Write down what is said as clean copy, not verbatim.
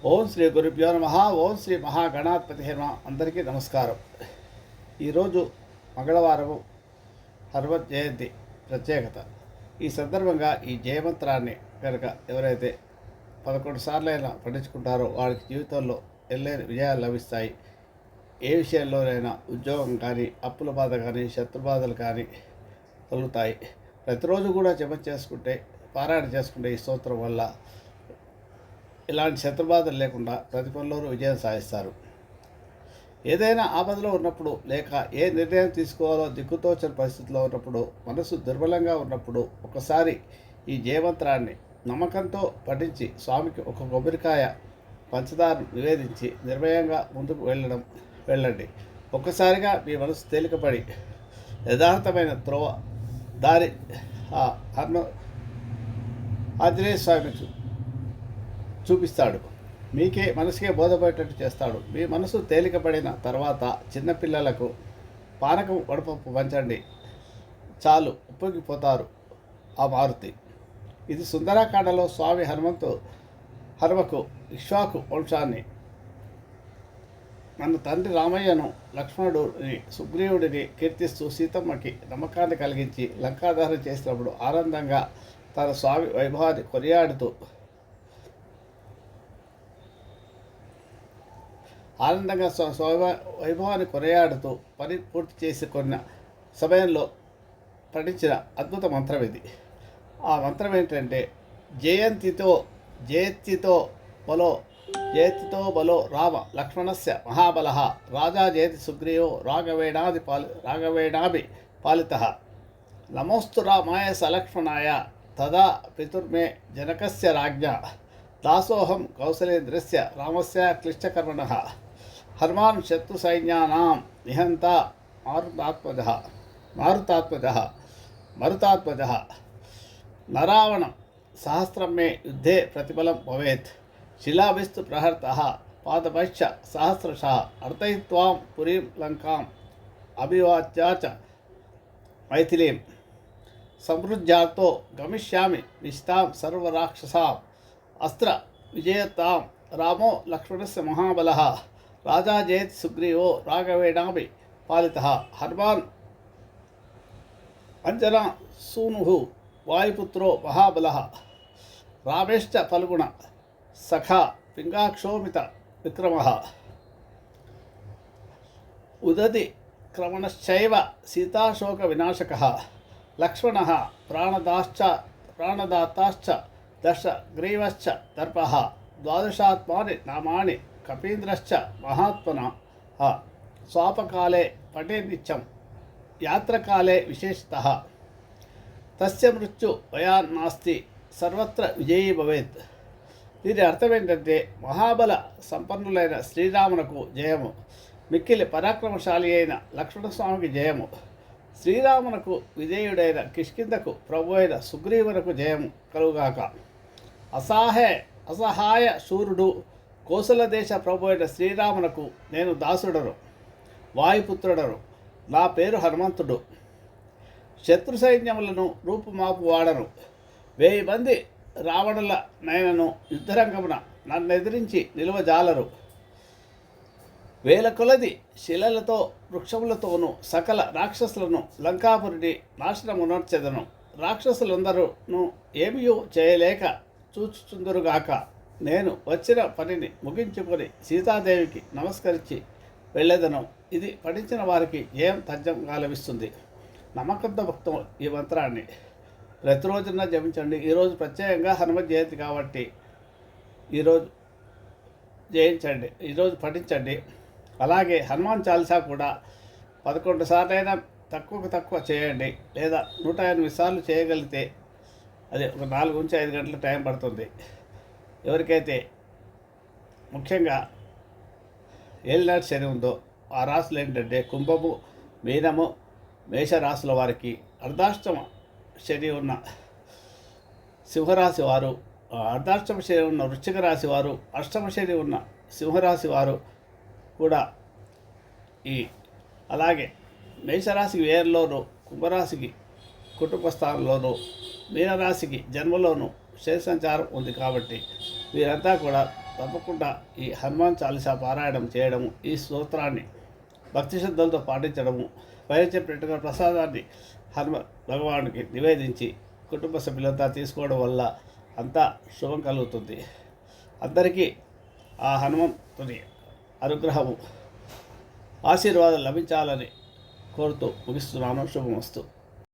ఓం శ్రీ గురుభ్యో నమ. ఓం శ్రీ మహాగణాధిపతి నమః. అందరికీ నమస్కారం. ఈరోజు మంగళవారము హనుమత్ జయంతి ప్రత్యేకత. ఈ సందర్భంగా ఈ జయమంత్రాన్ని కనుక ఎవరైతే 11 సార్లైనా పఠించుకుంటారో వారికి జీవితంలో ఎల్లేని విజయాలు లభిస్తాయి. ఏ విషయంలోనైనా ఉద్యోగం కానీ, అప్పుల బాధ కానీ, శత్రుబాధలు కానీ కలుగుతాయి. ప్రతిరోజు కూడా జపం చేసుకుంటే, పారాయణ చేసుకుంటే ఈ స్తోత్రం వల్ల ఇలాంటి శత్రుబాధలు లేకుండా ప్రతి పనిలోనూ విజయం సాధిస్తారు. ఏదైనా ఆపదలో ఉన్నప్పుడు, లేక ఏ నిర్ణయం తీసుకోవాలో దిక్కుతోచని పరిస్థితిలో ఉన్నప్పుడు, మనసు దుర్బలంగా ఉన్నప్పుడు ఒకసారి ఈ జయమంత్రాన్ని నమ్మకంతో పఠించి స్వామికి ఒక కొబ్బరికాయ పంచదారను నివేదించి నిర్భయంగా ముందుకు వెళ్ళండి. ఒక్కసారిగా మీ మనసు తేలికపడి యథార్థమైన త్రోవ దారి ఆంజనేయ స్వామి చూపిస్తాడు. మనసుకే బోధపడేటట్టు చేస్తాడు. మీ మనసు తేలికపడిన తర్వాత చిన్నపిల్లలకు పానకం వడపప్పు పంచండి, చాలు ఉప్పొంగిపోతారు ఆ మారుతి. ఇది సుందరాకాండలో స్వామి హనుమకు ఇక్ష్వాకు వంశాన్ని, మన తండ్రి రామయ్యను, లక్ష్మణుడిని, సుగ్రీవుడిని కీర్తిస్తూ సీతమ్మకి నమ్మకాన్ని కలిగించి లంకాదహనం చేసినప్పుడు ఆనందంగా తన స్వామి వైభవాన్ని వైభవాన్ని కొనియాడుతూ పని పూర్తి చేసుకున్న సమయంలో పఠించిన అద్భుత మంత్రం ఇది. ఆ మంత్రం ఏంటంటే, జయత్తితో బలో రామ లక్ష్మణస్య మహాబలః రాజా జయతి సుగ్రీవో రాఘవేణాభి పాలితః నమోస్తు రామాయ సలక్ష్మణాయ తదా పితుర్మే జనకస్య రాజ్ఞా దాసోహం కౌసలేంద్రస్య రామస్య క్లిష్టకర్మణః హనుమాన్ శత్రు సైన్యానాం నిహంత మరుతాత్మజః నరావణ సహస్రం మే యుద్ధే ప్రతిఫలం భవేత్ శిలాభిస్తు ప్రహర్తః పాదపశ్చ సహస్రశః అర్తయిత్వాం పురీం లంకాం అభివాచ్యాచ మైథిలీం సమృద్ధ్యాతో గమిష్యామి నిష్టాం సర్వరాక్షసాం అస్త్ర విజయతాం రామో లక్ష్మణస్య మహాబలః రాజా జయతి సుగ్రీవో రాఘవేణాభి పాలితః హనుమాన్ అంజనా సూనుః వాయుపుత్రో మహాబలః రామేశ్చ ఫల్గుణ సఖా పింగాక్షోమిత విక్రమః ఉదతి క్రమణశ్చైవ సీతాశోక వినాశకః లక్ష్మణః ప్రాణదాతాశ్చ దశగ్రీవశ్చ దర్పః ద్వాదశాత్మాని నామాని కపీంద్రశ్చ మహాత్మనః స్వాపకాలే పఠే నిత్యం యాత్రకాలే విశేషతః తస్య మృత్యు భయాన్నాస్తి సర్వత్ర విజయీ భవేత్. దీని అర్థం ఏంటంటే, మహాబల సంపన్నులైన శ్రీరామునకు జయము, మిక్కిలి పరాక్రమశాలి అయిన లక్ష్మణస్వామికి జయము, శ్రీరామునకు విజయుడైన కిష్కిందకు ప్రభు అయిన సుగ్రీవునకు జయము కలుగాక. అసహాయ శూరుడు కోసల దేశ ప్రభు అయిన శ్రీరామునకు నేను దాసుడను, వాయుపుత్రుడను, నా పేరు హనుమంతుడు. శత్రు సైన్యములను రూపుమాపు వాడను. 1000 మంది రావణుల నైనను యుద్ధరంగమున నన్నెదిరించి నిలువజాలరు. 1000 కొలది శిలలతో వృక్షములతోనూ సకల రాక్షసులను లంకాపురిని నాశనమునర్చెదను. రాక్షసులందరూ ఏమీ చేయలేక చూచుచుందురుగాక. నేను వచ్చిన పనిని ముగించుకొని సీతాదేవికి నమస్కరించి వెళ్ళేదను. ఇది పఠించిన వారికి జయం తథ్యంగా లభిస్తుంది. నమ్మకంతో భక్తం ఈ మంత్రాన్ని ప్రతిరోజున జపించండి. ఈరోజు ప్రత్యేకంగా హనుమత్ జయంతి కాబట్టి ఈరోజు జయించండి, ఈరోజు పఠించండి. అలాగే హనుమాన్ చాలీసా కూడా 11 సార్లైనా తక్కువ చేయండి, లేదా 108 సార్లు చేయగలిగితే అది ఒక 4 నుంచి 5 గంటల టైం పడుతుంది. ఎవరికైతే ముఖ్యంగా ఏలినాటి శని ఉందో ఆ రాశులు ఏంటంటే కుంభము, మీనము, మేషరాశుల వారికి, అర్ధాష్టమ శని ఉన్న సింహరాశి వారు, అర్ధాష్టమ శని ఉన్న వృశ్చిక రాశి వారు, అష్టమ శని ఉన్న సింహరాశి వారు కూడా అలాగే మేషరాశికి వేరులోను, కుంభరాశికి కుటుంబ స్థానంలోను, మీనరాశికి జన్మలోను శని సంచారం ఉంది. కాబట్టి వీరంతా కూడా తప్పకుండా ఈ హనుమాన్ చాలీసా పారాయణం చేయడము, ఈ స్తోత్రాన్ని భక్తి శ్రద్ధలతో పాటించడము, పైన చెప్పినట్టుగా ప్రసాదాన్ని హనుమ భగవానుడికి నివేదించి కుటుంబ సభ్యులంతా తీసుకోవడం వల్ల అంతా శుభం కలుగుతుంది. అందరికీ ఆ హనుమంతుని అనుగ్రహము, ఆశీర్వాదం లభించాలని కోరుతూ ముగిస్తున్నాను. శుభమస్తు.